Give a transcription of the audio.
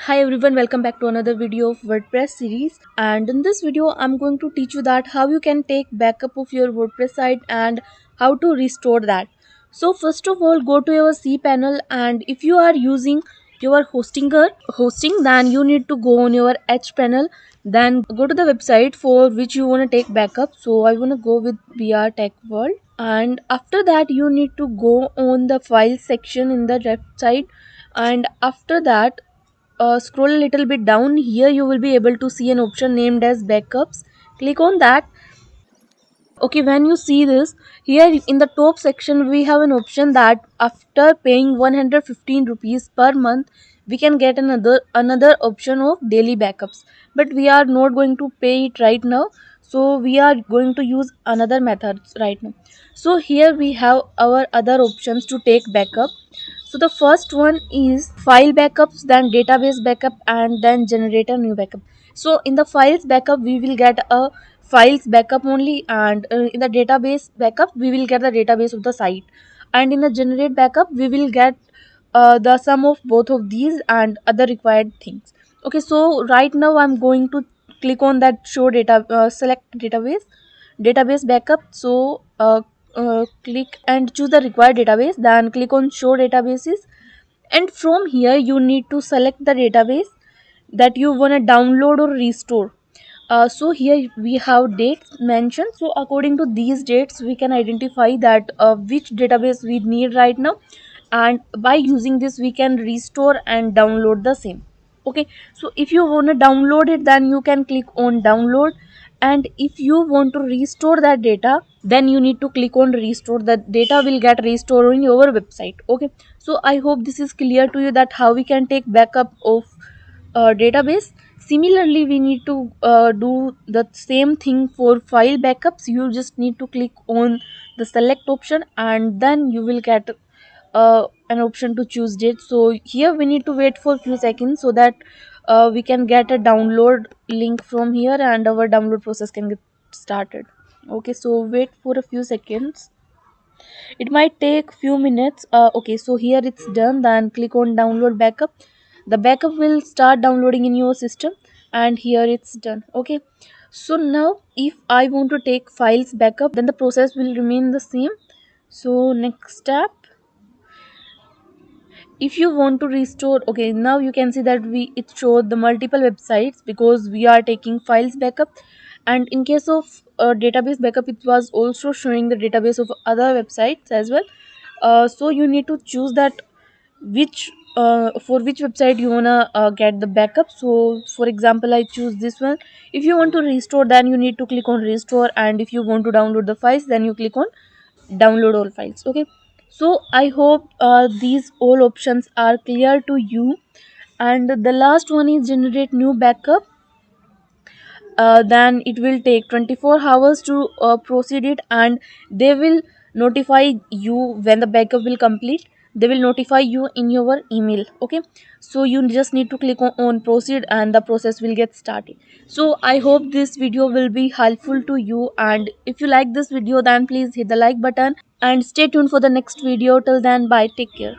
Hi everyone, welcome back to another video of WordPress series. And in this video I'm going to teach you that how you can take backup of your WordPress site and how to restore that. So first of all, go to your cPanel, and if you are using your hosting, then you need to go on your hPanel, then go to the website for which you want to take backup. So I want to go with VR Tech World, and after that you need to go on the file section in the website, and after that scroll a little bit down. Here you will be able to see an option named as backups. Click on that. Okay, when you see this, here in the top section we have an option that after paying 115 rupees per month, we can get another option of daily backups, but we are not going to pay it right now, so we are going to use another methods right now. So here we have our other options to take backup. So the first one is file backups, then database backup, and then generate a new backup. So in the files backup we will get a files backup only, and in the database backup we will get the database of the site, and in the generate backup we will get the sum of both of these and other required things. Okay, so right now I'm going to click on that show data, select database backup. So click and choose the required database, then click on show databases, and from here you need to select the database that you want to download or restore. So here we have dates mentioned, so according to these dates we can identify that which database we need right now, and by using this we can restore and download the same. Okay, so if you want to download it, then you can click on download, and if you want to restore that data, then you need to click on restore. The data will get restored on your website. Okay, so I hope this is clear to you that how we can take backup of database. Similarly, we need to do the same thing for file backups. You just need to click on the select option, and then you will get an option to choose date. So here we need to wait for a few seconds so that we can get a download link from here and our download process can get started. Okay, so wait for a few seconds. It might take few minutes. Okay, so here it's done. Then click on download backup. The backup will start downloading in your system, and here it's done. Okay, so now if I want to take files backup, then the process will remain the same. So next step, if you want to restore, okay, now you can see that it showed the multiple websites because we are taking files backup, and in case of database backup it was also showing the database of other websites as well. So you need to choose that which for which website you wanna get the backup. So for example, I choose this one. If you want to restore, then you need to click on restore, and if you want to download the files, then you click on download all files. Okay, so I hope these all options are clear to you. And the last one is generate new backup. Then it will take 24 hours to proceed it, and they will notify you when the backup will complete. They will notify you in your email. Okay, so you just need to click on proceed and the process will get started. So I hope this video will be helpful to you, and if you like this video, then please hit the like button and stay tuned for the next video. Till then, bye, take care.